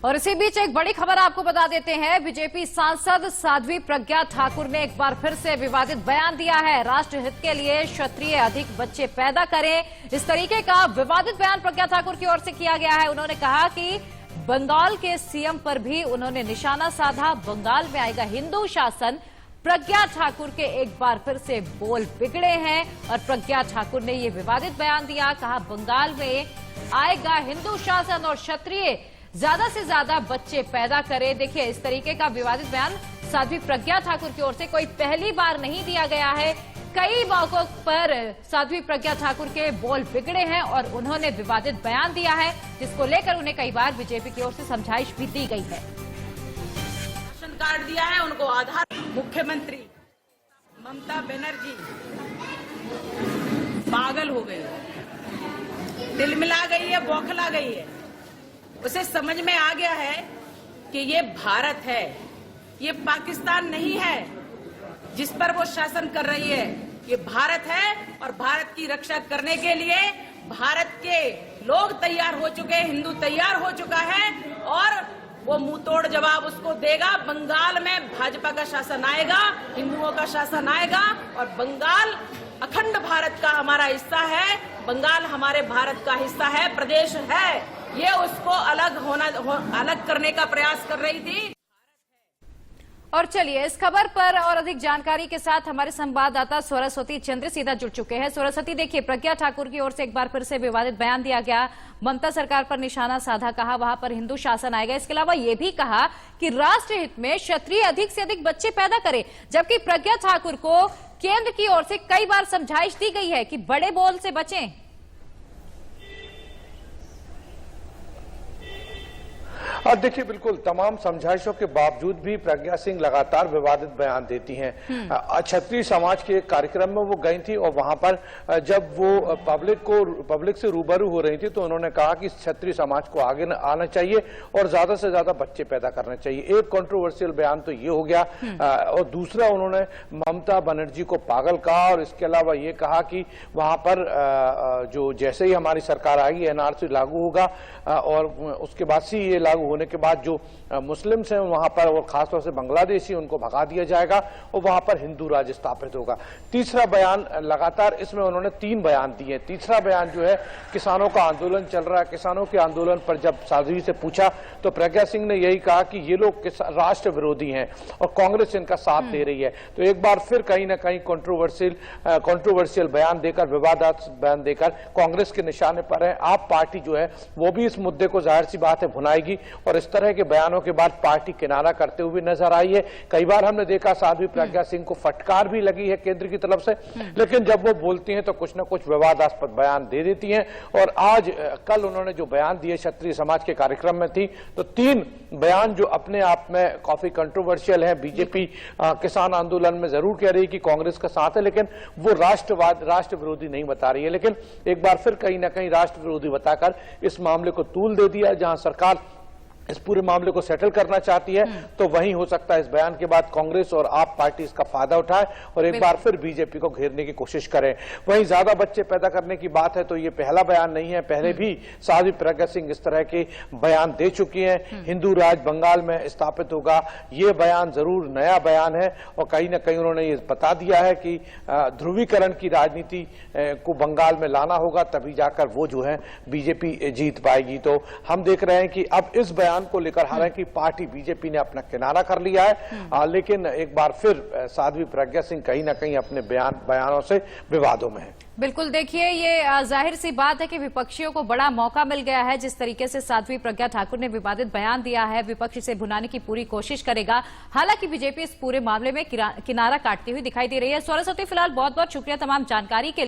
और इसी बीच एक बड़ी खबर आपको बता देते हैं। बीजेपी सांसद साध्वी प्रज्ञा ठाकुर ने एक बार फिर से विवादित बयान दिया है। राष्ट्र हित के लिए क्षत्रिय अधिक बच्चे पैदा करें, इस तरीके का विवादित बयान प्रज्ञा ठाकुर की ओर से किया गया है। उन्होंने कहा कि बंगाल के सीएम पर भी उन्होंने निशाना साधा। बंगाल में आएगा हिंदू शासन। प्रज्ञा ठाकुर के एक बार फिर से बोल बिगड़े हैं और प्रज्ञा ठाकुर ने ये विवादित बयान दिया। कहा बंगाल में आएगा हिंदू शासन और क्षत्रिय ज्यादा से ज्यादा बच्चे पैदा करे। देखिए, इस तरीके का विवादित बयान साध्वी प्रज्ञा ठाकुर की ओर से कोई पहली बार नहीं दिया गया है। कई मौकों पर साध्वी प्रज्ञा ठाकुर के बोल बिगड़े हैं और उन्होंने विवादित बयान दिया है, जिसको लेकर उन्हें कई बार बीजेपी की ओर से समझाइश भी दी गई है। राशन कार्ड दिया है उनको आधार। मुख्यमंत्री ममता बनर्जी पागल हो गई है, तिलमिला गई है, बौखला गई है। उसे समझ में आ गया है कि ये भारत है, ये पाकिस्तान नहीं है जिस पर वो शासन कर रही है। ये भारत है और भारत की रक्षा करने के लिए भारत के लोग तैयार हो चुके हैं, हिंदू तैयार हो चुका है और वो मुंहतोड़ जवाब उसको देगा। बंगाल में भाजपा का शासन आएगा, हिंदुओं का शासन आएगा और बंगाल अखंड भारत का हमारा हिस्सा है। बंगाल हमारे भारत का हिस्सा है, प्रदेश है। ये उसको अलग करने का प्रयास कर रही थी। और चलिए, इस खबर पर और अधिक जानकारी के साथ हमारे संवाददाता सरस्वती चंद्र सीधा जुड़ चुके हैं। सरस्वती, देखिए, प्रज्ञा ठाकुर की ओर से एक बार फिर से विवादित बयान दिया गया। ममता सरकार पर निशाना साधा, कहा वहां पर हिंदू शासन आएगा। इसके अलावा यह भी कहा कि राष्ट्र हित में क्षत्रिय अधिक से अधिक बच्चे पैदा करे। जबकि प्रज्ञा ठाकुर को केंद्र की ओर से कई बार समझाइश दी गई है कि बड़े बोल से बचें। और देखिए, बिल्कुल तमाम समझाइशों के बावजूद भी प्रज्ञा सिंह लगातार विवादित बयान देती हैं। क्षत्रिय समाज के कार्यक्रम में वो गई थी और वहां पर जब वो पब्लिक से रूबरू हो रही थी तो उन्होंने कहा कि क्षत्रिय समाज को आगे आना चाहिए और ज्यादा से ज्यादा बच्चे पैदा करने चाहिए। एक कंट्रोवर्शियल बयान तो ये हो गया और दूसरा उन्होंने ममता बनर्जी को पागल कहा और इसके अलावा ये कहा कि वहां पर जो जैसे ही हमारी सरकार आएगी एनआरसी लागू होगा और उसके बाद से ये लागू होने के बाद जो मुस्लिम्स हैं वहां पर और खासतौर से बांग्लादेशी उनको भगा दिया जाएगा और वहां पर हिंदू राज स्थापित होगा। तीसरा बयान लगातार इसमें उन्होंने 3 बयान दिए। तीसरा बयान जो है, किसानों का आंदोलन चल रहा है। किसानों के आंदोलन पर जब साध्वी से पूछा तो प्रज्ञा सिंह ने यही कहा कि ये लोग राष्ट्र विरोधी हैं और कांग्रेस इनका साथ दे रही है। तो एक बार फिर कहीं ना कहीं कंट्रोवर्शियल बयान देकर, विवादास्पद बयान देकर कांग्रेस के निशाने पर है। आप पार्टी जो है वो भी इस मुद्दे को जाहिर सी बात है भुनाएगी और इस तरह के बयानों के बाद पार्टी किनारा करते हुए नजर आई है। कई बार हमने देखा साध्वी प्रज्ञा सिंह को फटकार भी लगी है केंद्र की तरफ से, लेकिन जब वो बोलती हैं तो कुछ न कुछ विवादास्पद बयान दे देती हैं। और आज कल उन्होंने जो बयान दिए क्षत्रिय समाज के कार्यक्रम में थी, तो 3 बयान जो अपने आप में काफी कंट्रोवर्शियल है। बीजेपी किसान आंदोलन में जरूर कह रही है कि कांग्रेस का साथ है, लेकिन वो राष्ट्र विरोधी नहीं बता रही है। लेकिन एक बार फिर कहीं ना कहीं राष्ट्र विरोधी बताकर इस मामले को तूल दे दिया। जहां सरकार इस पूरे मामले को सेटल करना चाहती है तो वहीं हो सकता है इस बयान के बाद कांग्रेस और आप पार्टी इसका फायदा उठाए और एक बार फिर बीजेपी को घेरने की कोशिश करें। वहीं ज्यादा बच्चे पैदा करने की बात है तो ये पहला बयान नहीं है। पहले भी साध्वी प्रज्ञा सिंह इस तरह के बयान दे चुकी हैं। हिंदू राज बंगाल में स्थापित होगा, ये बयान जरूर नया बयान है और कहीं ना कहीं उन्होंने ये बता दिया है कि ध्रुवीकरण की राजनीति को बंगाल में लाना होगा, तभी जाकर वो जो है बीजेपी जीत पाएगी। तो हम देख रहे हैं कि अब इस बयान को लेकर हालांकि पार्टी बीजेपी ने अपना किनारा कर लिया है, लेकिन एक बार फिर साध्वी प्रज्ञा सिंह कहीं ना कहीं अपने बयानों से विवादों में है। बिल्कुल, देखिए, ये जाहिर सी बात है कि विपक्षियों को बड़ा मौका मिल गया है। जिस तरीके से साध्वी प्रज्ञा ठाकुर ने विवादित बयान दिया है, विपक्ष इसे भुनाने की पूरी कोशिश करेगा। हालांकि बीजेपी इस पूरे मामले में किनारा काटती हुई दिखाई दे रही है। सरस्वती, फिलहाल बहुत बहुत शुक्रिया तमाम जानकारी के लिए।